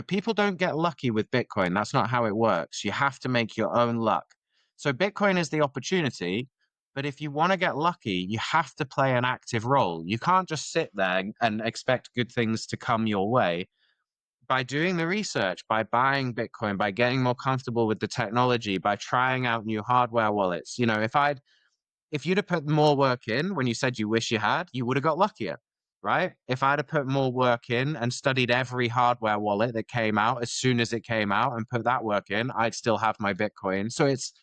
people don't get lucky with Bitcoin. That's not how it works. You have to make your own luck. So Bitcoin is the opportunity, but if you want to get lucky, you have to play an active role. You can't just sit there and expect good things to come your way. By doing the research, by buying Bitcoin, by getting more comfortable with the technology, by trying out new hardware wallets, if you'd have put more work in when you said you wish you had, you would have got luckier, right? If I'd have put more work in and studied every hardware wallet that came out as soon as it came out and put that work in, I'd still have my Bitcoin. So it's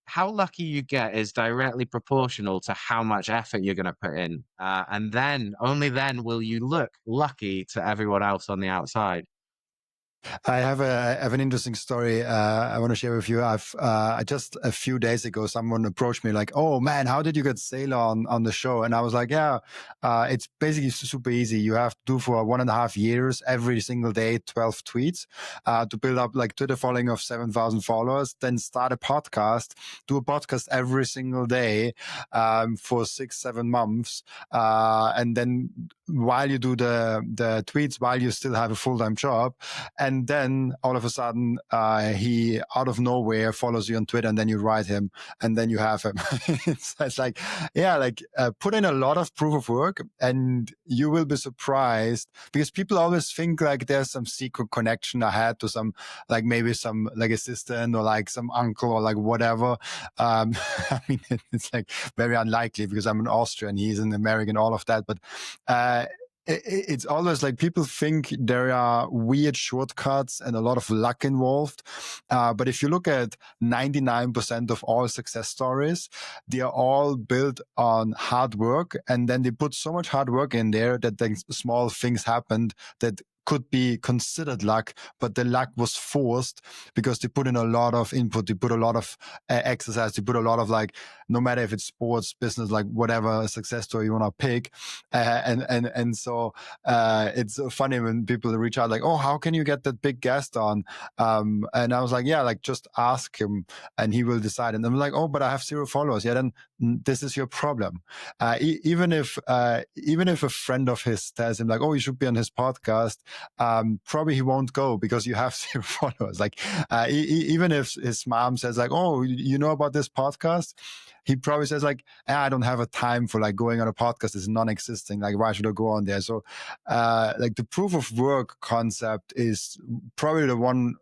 how lucky you get is directly proportional to how much effort you're going to put in. And then, only then will you look lucky to everyone else on the outside. I have an interesting story I want to share with you. I just a few days ago, someone approached me like, "Oh man, how did you get Sailor on the show?" And I was like, "Yeah, it's basically super easy. You have to do for 1.5 years every single day 12 tweets to build up like Twitter following of 7,000 followers. Then start a podcast, do a podcast every single day for 6-7 months, and then while you do the tweets, while you still have a full-time job." And then all of a sudden, he out of nowhere follows you on Twitter, and then you write him, and then you have him. It's like, yeah, like put in a lot of proof of work, and you will be surprised, because people always think like there's some secret connection I had to some, like maybe some like assistant or like some uncle or like whatever. I mean, it's like very unlikely because I'm an Austrian, he's an American, all of that, but. It's always like people think there are weird shortcuts and a lot of luck involved. But if you look at 99% of all success stories, they are all built on hard work. And then they put so much hard work in there that then small things happened that could be considered luck, but the luck was forced because they put in a lot of input, they put a lot of exercise, they put a lot of like, no matter if it's sports, business, like whatever success story you want to pick. So it's funny when people reach out like, "Oh, how can you get that big guest on?" And I was like, "Yeah, like just ask him and he will decide." And I'm like, "Oh, but I have 0 followers." Yeah, then this is your problem. Even if a friend of his tells him like, "Oh, you should be on his podcast," probably he won't go because you have 0 followers. Like, even if his mom says like, "Oh, you know about this podcast?" He probably says like, "I don't have a time for like going on a podcast. It's non-existing. Like, why should I go on there?" So, like the proof of work concept is probably the one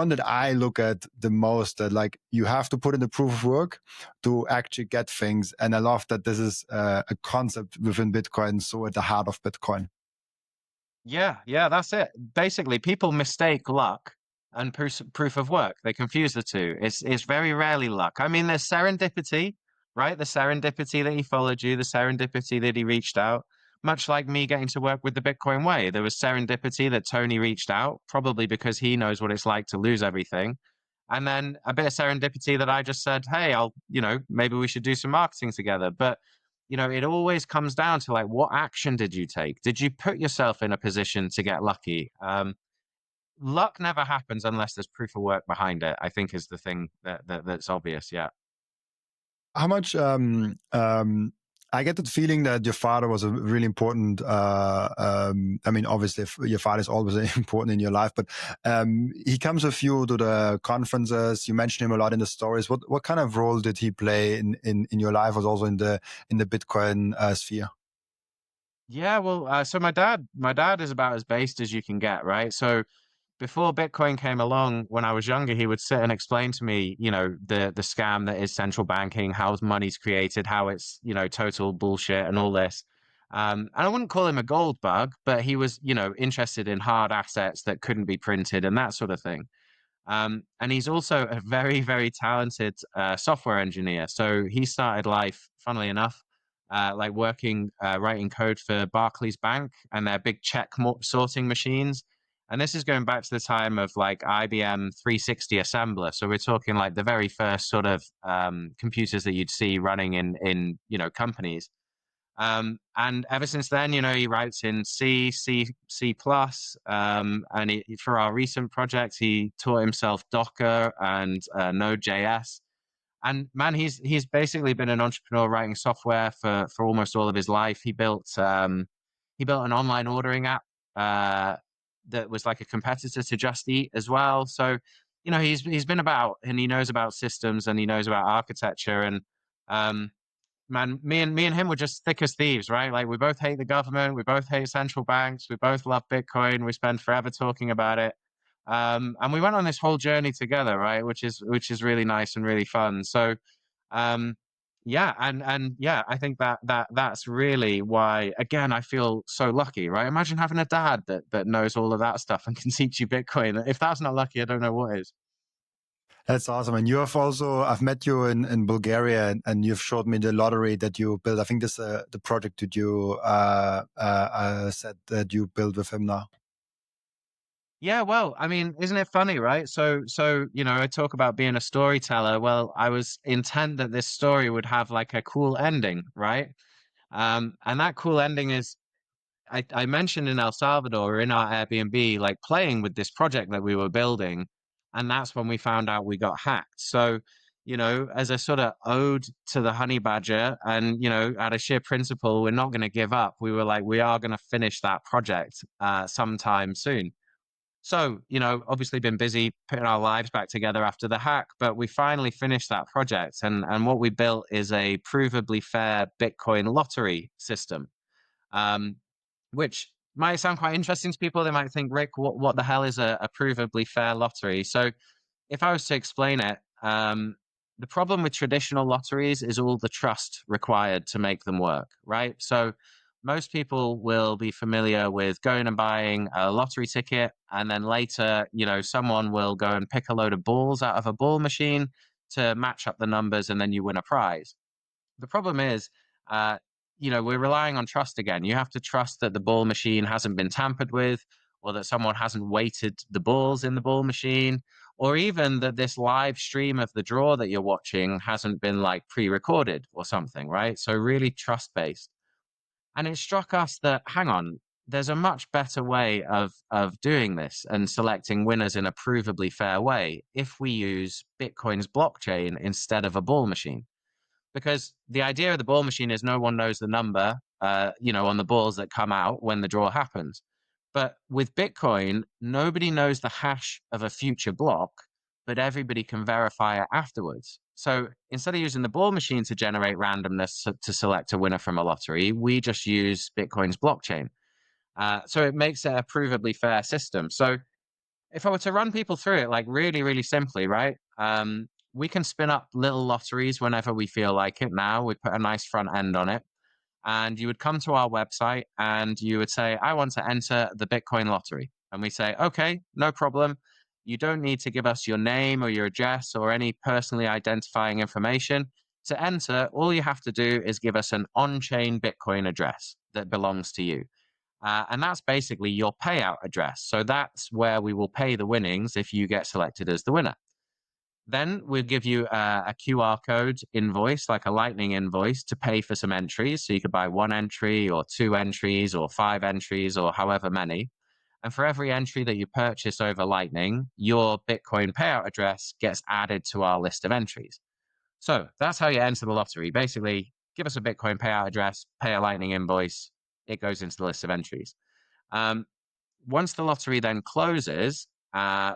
that I look at the most, that like you have to put in the proof of work to actually get things. And I love that this is a concept within Bitcoin. So at the heart of Bitcoin. Yeah, that's it. Basically, people mistake luck and proof of work. They confuse the two. It's very rarely luck. I mean, there's serendipity, right? The serendipity that he followed you, the serendipity that he reached out. Much like me getting to work with the Bitcoin way, there was serendipity that Tony reached out, probably because he knows what it's like to lose everything. And then a bit of serendipity that I just said, hey, maybe we should do some marketing together. But it always comes down to like, what action did you take? Did you put yourself in a position to get lucky? Luck never happens unless there's proof of work behind it, I think is the thing that's obvious. Yeah. How much I get the feeling that your father was a really important. I mean, obviously, your father is always important in your life, but he comes with you to the conferences. You mention him a lot in the stories. What kind of role did he play in your life, was also in the Bitcoin sphere? Yeah, well, so my dad is about as based as you can get, right? So before Bitcoin came along, when I was younger, he would sit and explain to me, the scam that is central banking, how money's created, how it's, total bullshit and all this. And I wouldn't call him a gold bug, but he was, interested in hard assets that couldn't be printed and that sort of thing. And he's also a very, very talented software engineer. So he started life, funnily enough, like writing code for Barclays Bank and their big check sorting machines. And this is going back to the time of like IBM 360 assembler. So we're talking like the very first sort of computers that you'd see running in companies. And ever since then, he writes in C plus, and for our recent project, he taught himself Docker and Node.js. And man, he's basically been an entrepreneur writing software for almost all of his life. He built an online ordering app that was like a competitor to Just Eat as well. So, he's been about and he knows about systems and he knows about architecture and um, man, me and him were just thick as thieves, right? Like we both hate the government, we both hate central banks, we both love Bitcoin, we spend forever talking about it. And we went on this whole journey together, right? Which is really nice and really fun. So um yeah, and yeah, I think that's really why again I feel so lucky, right? Imagine having a dad that knows all of that stuff and can teach you Bitcoin. If that's not lucky, I don't know what is. That's awesome. And you have also, I've met you in Bulgaria, and you've showed me the lottery that you built. I think this the project that you said that you built with him now. Yeah, well, I mean, isn't it funny, right? So, I talk about being a storyteller. Well, I was intent that this story would have like a cool ending, right? And that cool ending is I mentioned in El Salvador in our Airbnb, like playing with this project that we were building, and that's when we found out we got hacked. So, as a sort of ode to the honey badger, and out of sheer principle, we're not going to give up. We were like, we are going to finish that project sometime soon. So, obviously been busy putting our lives back together after the hack, but we finally finished that project. And what we built is a provably fair Bitcoin lottery system, um, which might sound quite interesting to people. They might think, Rick, what the hell is a provably fair lottery? So if I was to explain it, the problem with traditional lotteries is all the trust required to make them work, right? So most people will be familiar with going and buying a lottery ticket, and then later, someone will go and pick a load of balls out of a ball machine to match up the numbers, and then you win a prize. The problem is, uh, we're relying on trust again. You have to trust that the ball machine hasn't been tampered with, or that someone hasn't weighted the balls in the ball machine, or even that this live stream of the draw that you're watching hasn't been like pre-recorded or something, right? So really trust-based. And it struck us that, hang on, there's a much better way of doing this and selecting winners in a provably fair way if we use Bitcoin's blockchain instead of a ball machine, because the idea of the ball machine is no one knows the number, on the balls that come out when the draw happens. But with Bitcoin, nobody knows the hash of a future block, but everybody can verify it afterwards. So instead of using the ball machine to generate randomness to select a winner from a lottery, we just use Bitcoin's blockchain. So it makes it a provably fair system. So if I were to run people through it, like really, really simply, right? We can spin up little lotteries whenever we feel like it now. We put a nice front end on it. And you would come to our website and you would say, I want to enter the Bitcoin lottery. And we say, okay, no problem. You don't need to give us your name or your address or any personally identifying information. To enter, all you have to do is give us an on chain Bitcoin address that belongs to you. And that's basically your payout address. So that's where we will pay the winnings if you get selected as the winner. Then we'll give you a QR code invoice, like a lightning invoice, to pay for some entries. So you could buy one entry or two entries or five entries or however many. And for every entry that you purchase over Lightning, your Bitcoin payout address gets added to our list of entries. So that's how you enter the lottery. Basically, give us a Bitcoin payout address, pay a Lightning invoice, it goes into the list of entries. Um, Once the lottery then closes,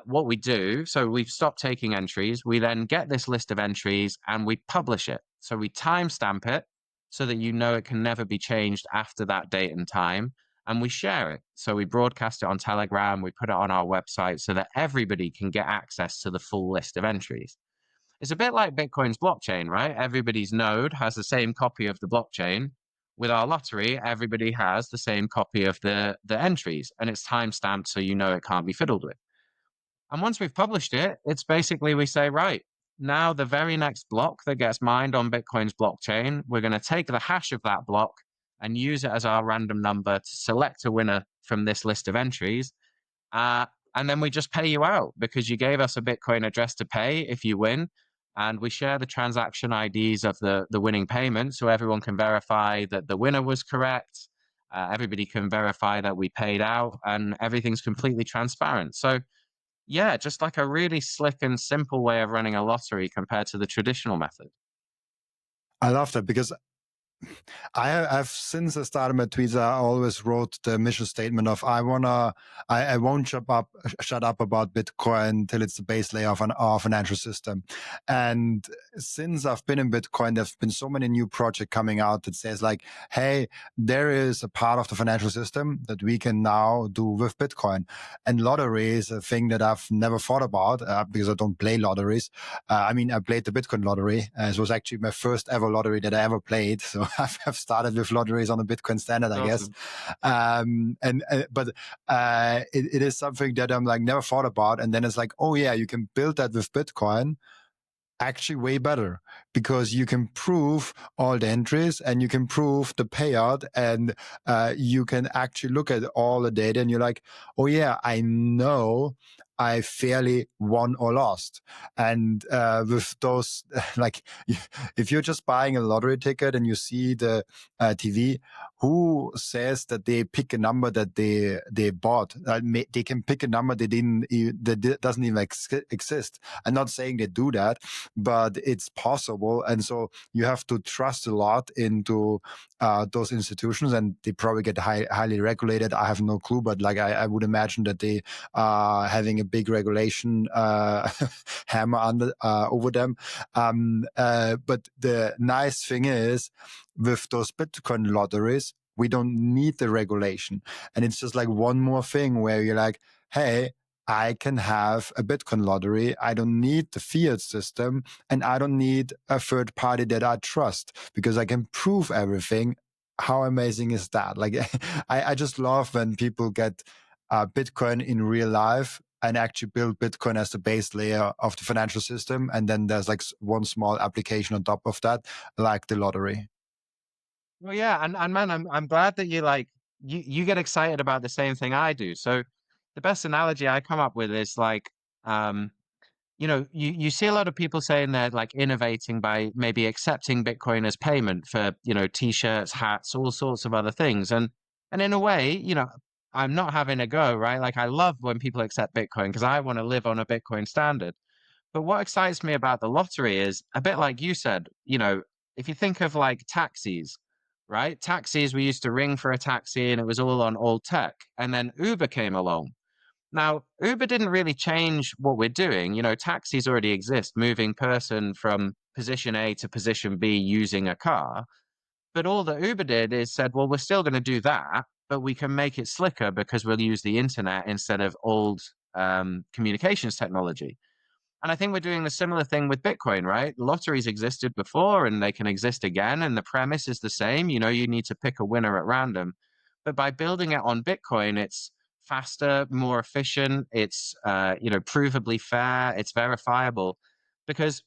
what we do, so we've stopped taking entries, we then get this list of entries and we publish it. So we timestamp it so that it can never be changed after that date and time. And we share it. So we broadcast it on Telegram, we put it on our website so that everybody can get access to the full list of entries. It's a bit like Bitcoin's blockchain, right? Everybody's node has the same copy of the blockchain. With our lottery, everybody has the same copy of the entries, and it's timestamped so it can't be fiddled with. And once we've published it, it's basically we say, right, now the very next block that gets mined on Bitcoin's blockchain, we're going to take the hash of that block and use it as our random number to select a winner from this list of entries. Uh, and then we just pay you out because you gave us a Bitcoin address to pay if you win. And we share the transaction IDs of the winning payment so everyone can verify that the winner was correct. Everybody can verify that we paid out and everything's completely transparent. So, yeah, just like a really slick and simple way of running a lottery compared to the traditional method. I love that because I've since I started my tweets, I always wrote the mission statement of I won't shut up about Bitcoin till it's the base layer of our financial system. And since I've been in Bitcoin, there've been so many new projects coming out that says like, hey, there is a part of the financial system that we can now do with Bitcoin. And lottery is a thing that I've never thought about because I don't play lotteries. I mean, I played the Bitcoin lottery. It was actually my first ever lottery that I ever played. So I've started with lotteries on the Bitcoin standard, It's I guess. awesome. But it is something that I'm like never thought about. And then it's like, oh yeah, you can build that with Bitcoin actually way better because you can prove all the entries and you can prove the payout and you can actually look at all the data and you're like, oh yeah, I know I fairly won or lost. And with those, like, if you're just buying a lottery ticket and you see the TV, who says that they pick a number that they bought? They can pick a number that doesn't even exist. I'm not saying they do that, but it's possible. And so you have to trust a lot into those institutions, and they probably get highly regulated. I have no clue, but like I would imagine that they are having a big regulation hammer over them. But the nice thing is, with those Bitcoin lotteries, we don't need the regulation, and it's just like one more thing where you're like, hey, I can have a Bitcoin lottery. I don't need the fiat system and I don't need a third party that I trust because I can prove everything. How amazing is that? Like, I just love when people get Bitcoin in real life and actually build Bitcoin as the base layer of the financial system. And then there's like one small application on top of that, like the lottery. Well, yeah, and man, I'm glad that you get excited about the same thing I do. So the best analogy I come up with is like, um, you see a lot of people saying they're like innovating by maybe accepting Bitcoin as payment for, t-shirts, hats, all sorts of other things. And in a way, I'm not having a go, right? Like I love when people accept Bitcoin because I want to live on a Bitcoin standard. But what excites me about the lottery is a bit like you said, if you think of like taxis, right? Taxis, we used to ring for a taxi and it was all on old tech. And then Uber came along. Now, Uber didn't really change what we're doing. Taxis already exist, moving person from position A to position B using a car. But all that Uber did is said, well, we're still going to do that, but we can make it slicker because we'll use the internet instead of old communications technology. And I think we're doing a similar thing with Bitcoin, right? Lotteries existed before and they can exist again. And the premise is the same. You need to pick a winner at random. But by building it on Bitcoin, it's faster, more efficient. It's, provably fair. It's verifiable because,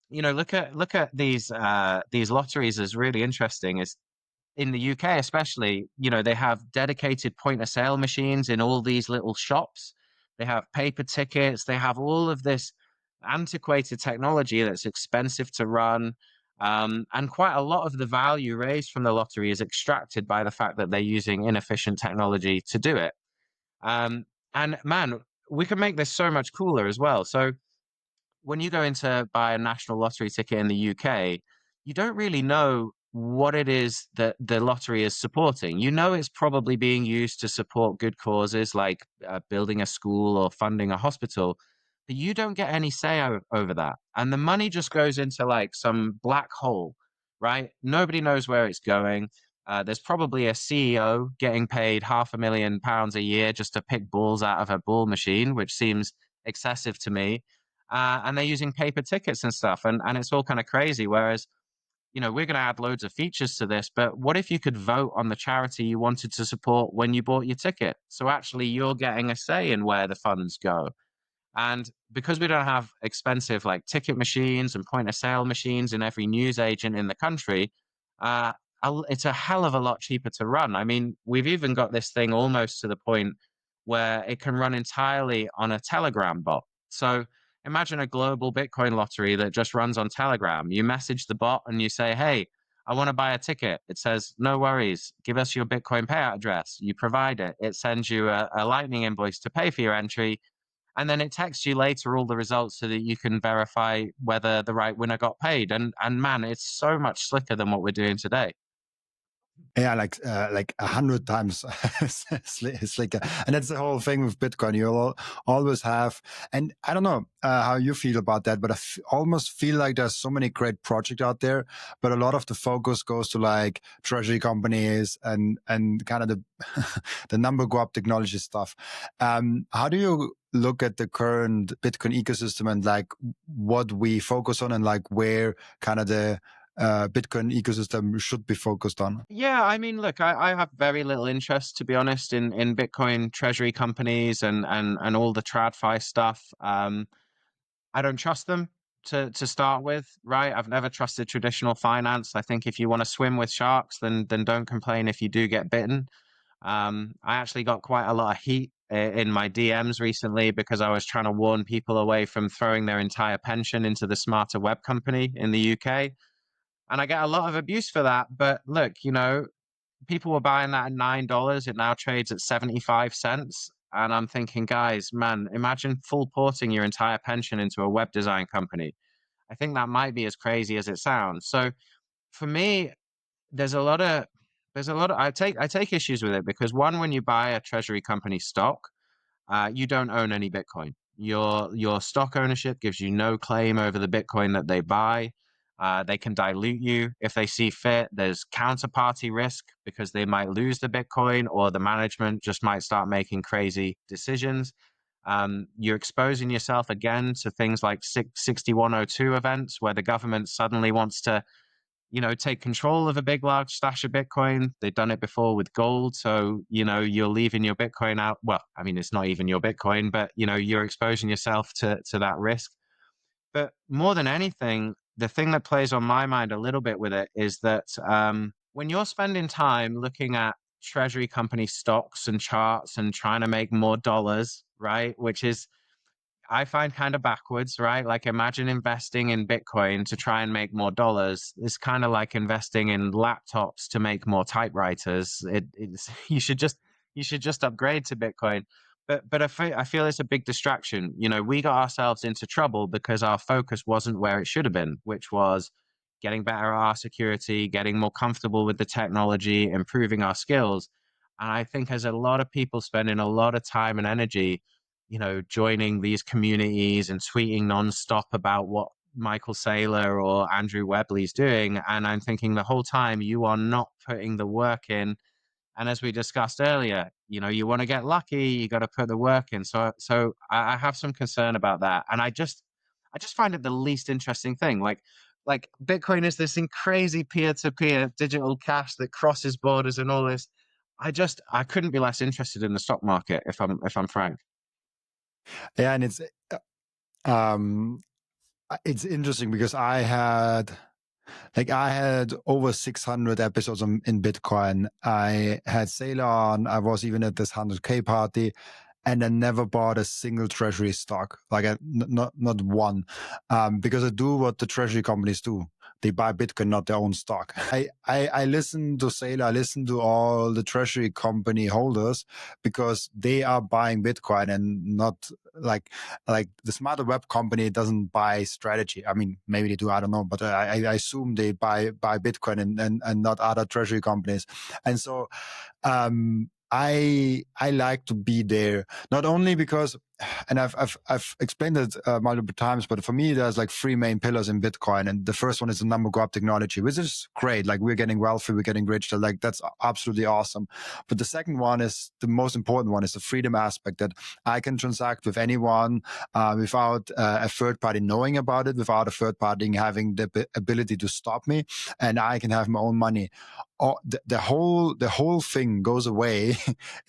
look at these lotteries is really interesting. Is in the UK, especially, they have dedicated point of sale machines in all these little shops. They have paper tickets. They have all of this antiquated technology that's expensive to run. And quite a lot of the value raised from the lottery is extracted by the fact that they're using inefficient technology to do it. Um, and man, we can make this so much cooler as well. So when you go in to buy a national lottery ticket in the UK, you don't really know what it is that the lottery is supporting. It's probably being used to support good causes like building a school or funding a hospital, but you don't get any say over that. And the money just goes into like some black hole, right? Nobody knows where it's going. There's probably a CEO getting paid £500,000 a year just to pick balls out of a ball machine, which seems excessive to me, and they're using paper tickets and stuff, and it's all kind of crazy. Whereas, we're going to add loads of features to this, but what if you could vote on the charity you wanted to support when you bought your ticket? So actually, you're getting a say in where the funds go. And because we don't have expensive like ticket machines and point of sale machines in every news agent in the country, uh, it's a hell of a lot cheaper to run. I mean, we've even got this thing almost to the point where it can run entirely on a Telegram bot. So imagine a global Bitcoin lottery that just runs on Telegram. You message the bot and you say, hey, I want to buy a ticket. It says, no worries, give us your Bitcoin payout address. You provide it. It sends you a Lightning invoice to pay for your entry, and then it texts you later all the results so that you can verify whether the right winner got paid. And man, it's so much slicker than what we're doing today. Yeah, like 100 times slicker, and that's the whole thing with Bitcoin. You'll always have, and I don't know how you feel about that, but almost feel like there's so many great projects out there, but a lot of the focus goes to like treasury companies and kind of the the number go up technology stuff. How do you look at the current Bitcoin ecosystem and like what we focus on and like where kind of the Bitcoin ecosystem should be focused on? Yeah, I mean, look, I have very little interest, to be honest, in Bitcoin treasury companies and all the TradFi stuff. I don't trust them to start with, right? I've never trusted traditional finance. I think if you want to swim with sharks, then don't complain if you do get bitten. I actually got quite a lot of heat in my DMs recently because I was trying to warn people away from throwing their entire pension into the smarter web company in the UK. And I get a lot of abuse for that. But look, people were buying that at $9. It now trades at 75 cents. And I'm thinking, guys, man, imagine full porting your entire pension into a web design company. I think that might be as crazy as it sounds. So for me, there's a lot of I take issues with it because one, when you buy a treasury company stock, you don't own any Bitcoin. Your stock ownership gives you no claim over the Bitcoin that they buy. They can dilute you if they see fit. There's counterparty risk because they might lose the Bitcoin or the management just might start making crazy decisions. You're exposing yourself again to things like 6102 events where the government suddenly wants to take control of a big, large stash of Bitcoin. They've done it before with gold. So, you're leaving your Bitcoin out. Well, I mean, it's not even your Bitcoin, but, you're exposing yourself to that risk. But more than anything, the thing that plays on my mind a little bit with it is that when you're spending time looking at treasury company stocks and charts and trying to make more dollars, right? Which is I find kind of backwards, right? Like imagine investing in Bitcoin to try and make more dollars. It's kind of like investing in laptops to make more typewriters. It's you should just upgrade to Bitcoin. But I feel it's a big distraction. We got ourselves into trouble because our focus wasn't where it should have been, which was getting better at our security, getting more comfortable with the technology, improving our skills. And I think as a lot of people spending a lot of time and energy joining these communities and tweeting nonstop about what Michael Saylor or Andrew Webley's doing. And I'm thinking the whole time you are not putting the work in. And as we discussed earlier, you want to get lucky, you got to put the work in. So I have some concern about that. And I just find it the least interesting thing. Like Bitcoin is this crazy peer-to-peer digital cash that crosses borders and all this. I couldn't be less interested in the stock market if I'm frank. Yeah, and um it's interesting because I had over 600 episodes in Bitcoin. I had Sailor on. I was even at this 100K party, and I never bought a single treasury stock. Not one, because I do what the treasury companies do. They buy Bitcoin, not their own stock. I listen to Sailor. I listen to all the treasury company holders because they are buying Bitcoin and not like the smarter web company doesn't buy strategy. I mean, maybe they do. I don't know, but I assume they buy Bitcoin and not other treasury companies. And so I like to be there, not only because, and I've explained it multiple times, but for me there's like three main pillars in Bitcoin, and the first one is the number go up technology, which is great. Like we're getting wealthy, we're getting rich, so like that's absolutely awesome. But the second one is the most important one, is the freedom aspect, that I can transact with anyone without a third party knowing about it, without a third party having the ability to stop me, and I can have my own money. The whole thing goes away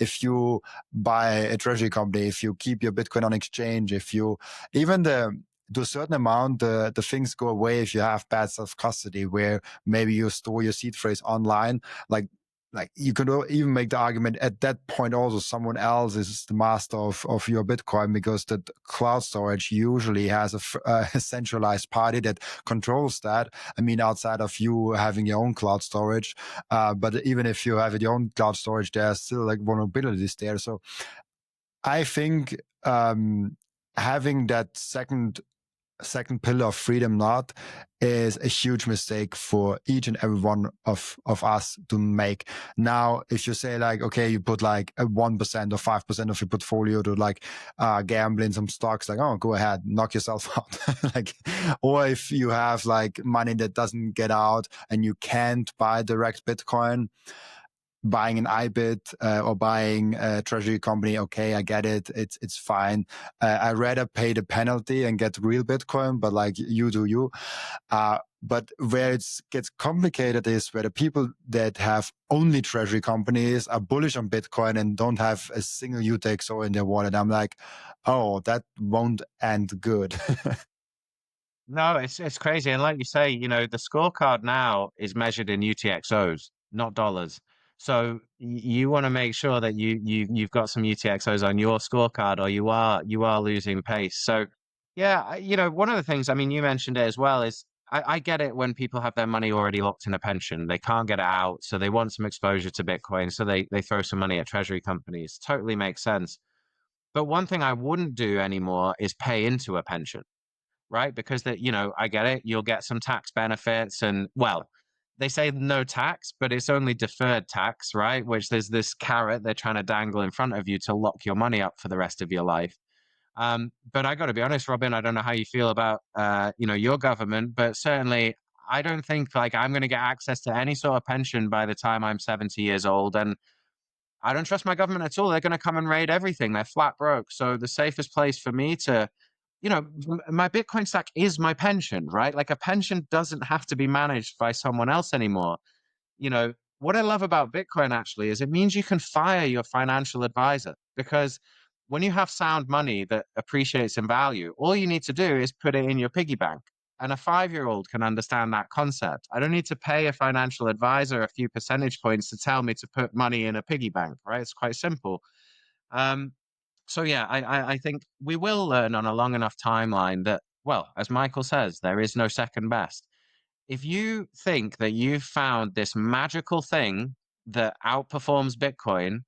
if you buy a treasury company, if you keep your Bitcoin on exchange, if you even the to a certain amount, the things go away if you have bad self custody, where maybe you store your seed phrase online. Like you could even make the argument at that point also someone else is the master of your Bitcoin, because the cloud storage usually has a centralized party that controls that. I mean, outside of you having your own cloud storage, but even if you have your own cloud storage, there's still like vulnerabilities there. So I think having that second second pillar of freedom not is a huge mistake for each and every one of us to make. Now, if you say like, okay, you put like a 1% or 5% of your portfolio to like gambling some stocks, like, oh, go ahead, knock yourself out. Like, or if you have like money that doesn't get out and you can't buy direct Bitcoin, buying an IBIT or buying a treasury company, okay, I get it. It's fine. I'd rather pay the penalty and get real Bitcoin, but like you do you. But where it gets complicated is where the people that have only treasury companies are bullish on Bitcoin and don't have a single UTXO in their wallet. I'm like, oh, that won't end good. No, it's crazy. And like you say, the scorecard now is measured in UTXOs, not dollars. So you want to make sure that you've got some UTXOs on your scorecard, or you are losing pace. So yeah, one of the things, I mean, you mentioned it as well, is I get it when people have their money already locked in a pension. They can't get it out, so they want some exposure to Bitcoin, so they throw some money at treasury companies. Totally makes sense. But one thing I wouldn't do anymore is pay into a pension, right? Because that, I get it. You'll get some tax benefits and, well, they say no tax, but it's only deferred tax, right? Which there's this carrot they're trying to dangle in front of you to lock your money up for the rest of your life. But I got to be honest, Robin, I don't know how you feel about, your government, but certainly I don't think like I'm going to get access to any sort of pension by the time I'm 70 years old. And I don't trust my government at all. They're going to come and raid everything. They're flat broke. So the safest place for me to, my Bitcoin stack is my pension, right? Like a pension doesn't have to be managed by someone else anymore. What I love about Bitcoin actually is it means you can fire your financial advisor, because when you have sound money that appreciates in value, all you need to do is put it in your piggy bank. And a 5-year-old can understand that concept. I don't need to pay a financial advisor a few percentage points to tell me to put money in a piggy bank, right? It's quite simple. Um, so yeah, I think we will learn on a long enough timeline that, well, as Michael says, there is no second best. If you think that you've found this magical thing that outperforms Bitcoin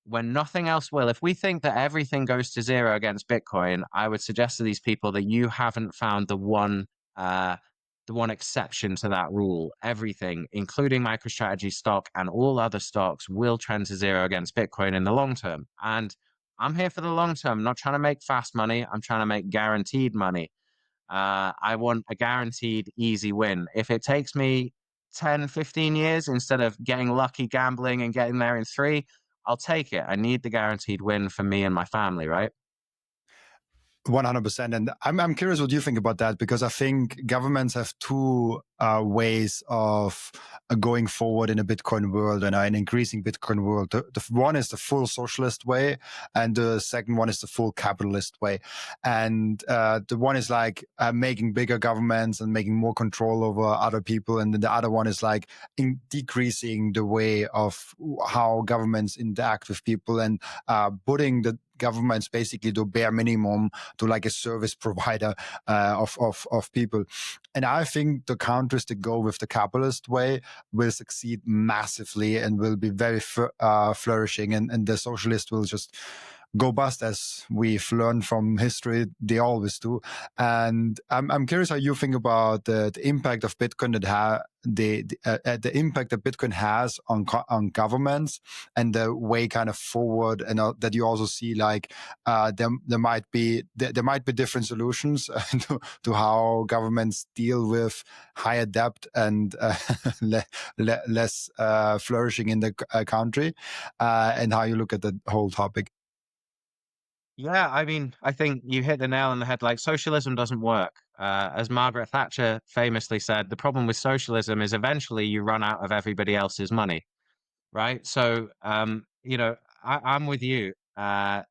when nothing else will, if we think that everything goes to zero against Bitcoin, I would suggest to these people that you haven't found uh, the one exception to that rule. Everything, including MicroStrategy stock and all other stocks, will trend to zero against Bitcoin in the long term. And I'm here for the long term, not trying to make fast money. I'm trying to make guaranteed money. I want a guaranteed easy win. If it takes me 10, 15 years instead of getting lucky gambling and getting there in three, I'll take it. I need the guaranteed win for me and my family, right? 100%. And I'm curious what you think about that, because I think governments have two ways of going forward in a Bitcoin world and an increasing Bitcoin world. The one is the full socialist way, and the second one is the full capitalist way. And the one is like making bigger governments and making more control over other people. And then the other one is like decreasing the way of how governments interact with people and putting the governments basically to bare minimum, to like a service provider of people. And I think the countries that go with the capitalist way will succeed massively and will be very flourishing, and the socialist will just go bust, as we've learned from history. They always do. And I'm curious how you think about the impact of Bitcoin the impact that Bitcoin has on governments, and the way kind of forward, and that you also see like there might be different solutions to how governments deal with higher debt and less flourishing in the country, and how you look at the whole topic. Yeah, I mean, I think you hit the nail on the head. Like, socialism doesn't work. As Margaret Thatcher famously said, the problem with socialism is eventually you run out of everybody else's money, right? So, I'm with you. All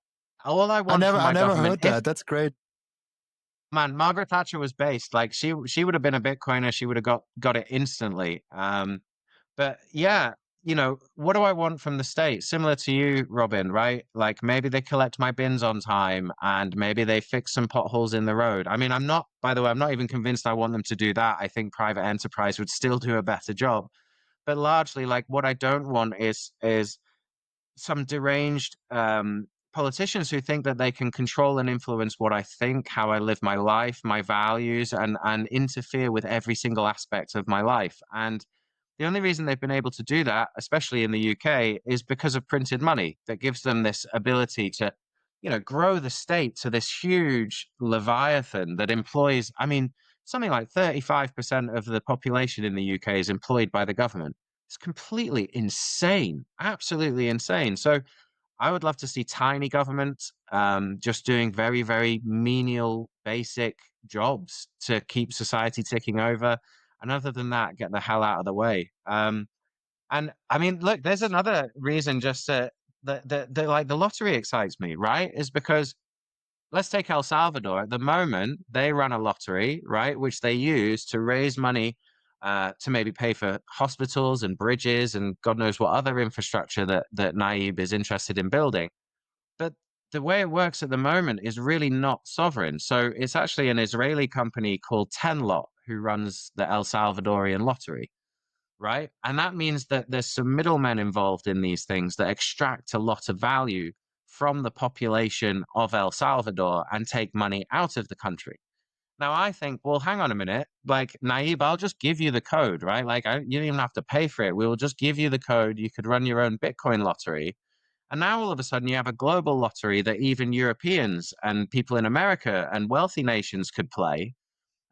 I want from I my never government, heard if that. That's great. man, Margaret Thatcher was based, like she would have been a Bitcoiner, she would have got it instantly. But yeah, what do I want from the state? Similar to you, Robin, right? Like maybe they collect my bins on time and maybe they fix some potholes in the road. I mean, by the way, I'm not even convinced I want them to do that. I think private enterprise would still do a better job. But largely, like what I don't want is some deranged politicians who think that they can control and influence what I think, how I live my life, my values, and interfere with every single aspect of my life. And the only reason they've been able to do that, especially in the UK, is because of printed money that gives them this ability to, grow the state to this huge leviathan that employs, I mean, something like 35% of the population in the UK is employed by the government. It's completely insane, absolutely insane. So I would love to see tiny government just doing very, very menial, basic jobs to keep society ticking over. And other than that, get the hell out of the way. And I mean, look, there's another reason just to like the lottery excites me, right? Is because let's take El Salvador. At the moment, they run a lottery, right, which they use to raise money to maybe pay for hospitals and bridges and God knows what other infrastructure that Naib is interested in building. But the way it works at the moment is really not sovereign. So it's actually an Israeli company called Tenlot who runs the El Salvadorian lottery, right? And that means that there's some middlemen involved in these things that extract a lot of value from the population of El Salvador and take money out of the country. Now I think, well, hang on a minute, like Naib, I'll just give you the code, right? Like you don't even have to pay for it. We will just give you the code. You could run your own Bitcoin lottery. And now all of a sudden you have a global lottery that even Europeans and people in America and wealthy nations could play.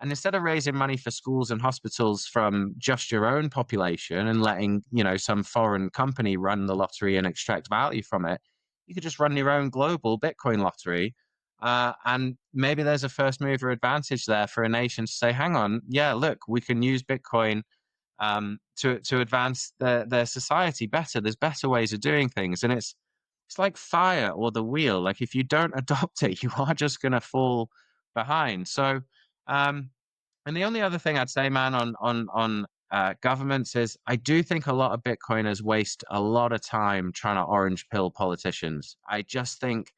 And instead of raising money for schools and hospitals from just your own population and letting, some foreign company run the lottery and extract value from it, you could just run your own global Bitcoin lottery. And maybe there's a first mover advantage there for a nation to say, hang on, yeah, look, we can use Bitcoin to advance their society better. There's better ways of doing things. And it's like fire or the wheel. Like if you don't adopt it, you are just going to fall behind. So, um, and the only other thing I'd say, man, on governments is I do think a lot of Bitcoiners waste a lot of time trying to orange pill politicians. I just think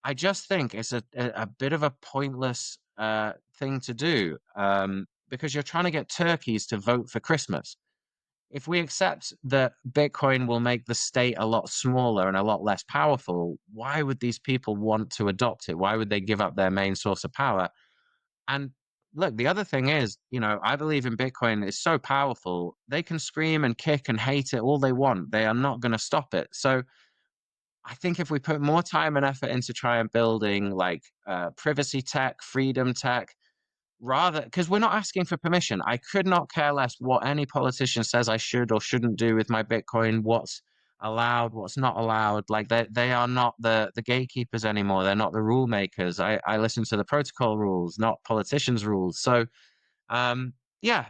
it's a bit of a pointless thing to do because you're trying to get turkeys to vote for Christmas. If we accept that Bitcoin will make the state a lot smaller and a lot less powerful, why would these people want to adopt it? Why would they give up their main source of power? And look, the other thing is, I believe in Bitcoin is so powerful. They can scream and kick and hate it all they want. They are not going to stop it. So I think if we put more time and effort into trying building like privacy tech, freedom tech, rather, because we're not asking for permission. I could not care less what any politician says I should or shouldn't do with my Bitcoin, what's allowed, what's not allowed. Like they are not the gatekeepers anymore. They're not the rule makers. I listen to the protocol rules, not politicians' rules. So yeah.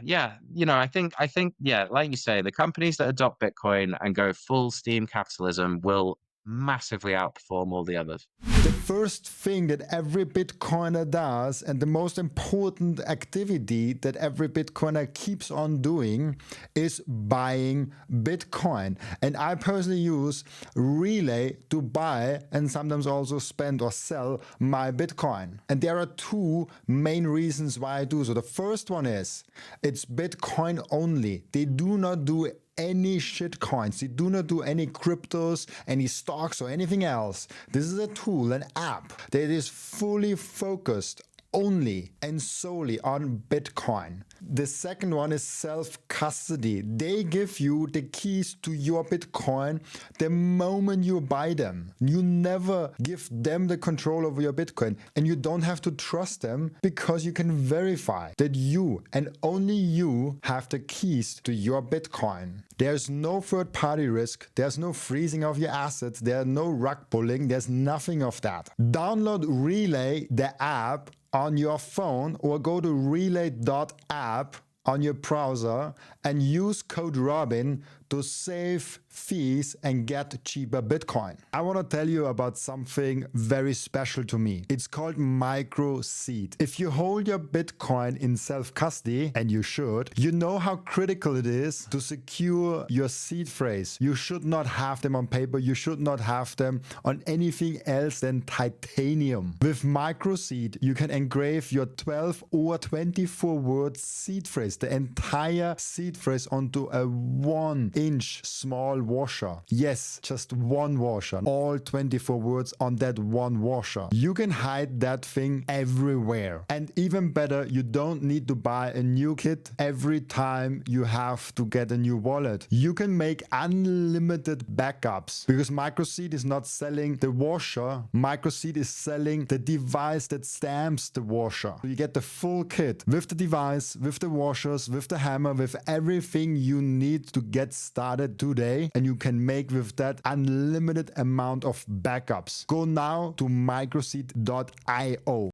I think, yeah, like you say, the companies that adopt Bitcoin and go full steam capitalism will massively outperform all the others. The first thing that every Bitcoiner does, and the most important activity that every Bitcoiner keeps on doing, is buying Bitcoin. And I personally use Relay to buy and sometimes also spend or sell my Bitcoin. And there are two main reasons why I do so. The first one is it's Bitcoin only. They do not do any shit coins. They do not do any cryptos, any stocks, or anything else. This is a tool, an app that is fully focused only and solely on Bitcoin. The second one is self-custody. They give you the keys to your Bitcoin the moment you buy them. You never give them the control over your Bitcoin, and you don't have to trust them because you can verify that you and only you have the keys to your Bitcoin. There's no third-party risk. There's no freezing of your assets. There's no rug pulling. There's nothing of that. Download Relay, the app, on your phone, or go to relay.app on your browser and use code Robin to save fees and get cheaper Bitcoin. I want to tell you about something very special to me. It's called micro seed. If you hold your Bitcoin in self-custody, and you should, you know how critical it is to secure your seed phrase. You should not have them on paper. You should not have them on anything else than titanium. With micro seed, you can engrave your 12 or 24 word seed phrase, the entire seed phrase, onto a 1-inch small single washer. Yes, just one washer. All 24 words on that one washer. You can hide that thing everywhere. And even better, you don't need to buy a new kit every time you have to get a new wallet. You can make unlimited backups because Microseed is not selling the washer. Microseed is selling the device that stamps the washer. So you get the full kit with the device, with the washers, with the hammer, with everything you need to get started today. And you can make with that unlimited amount of backups. Go now to microseed.io.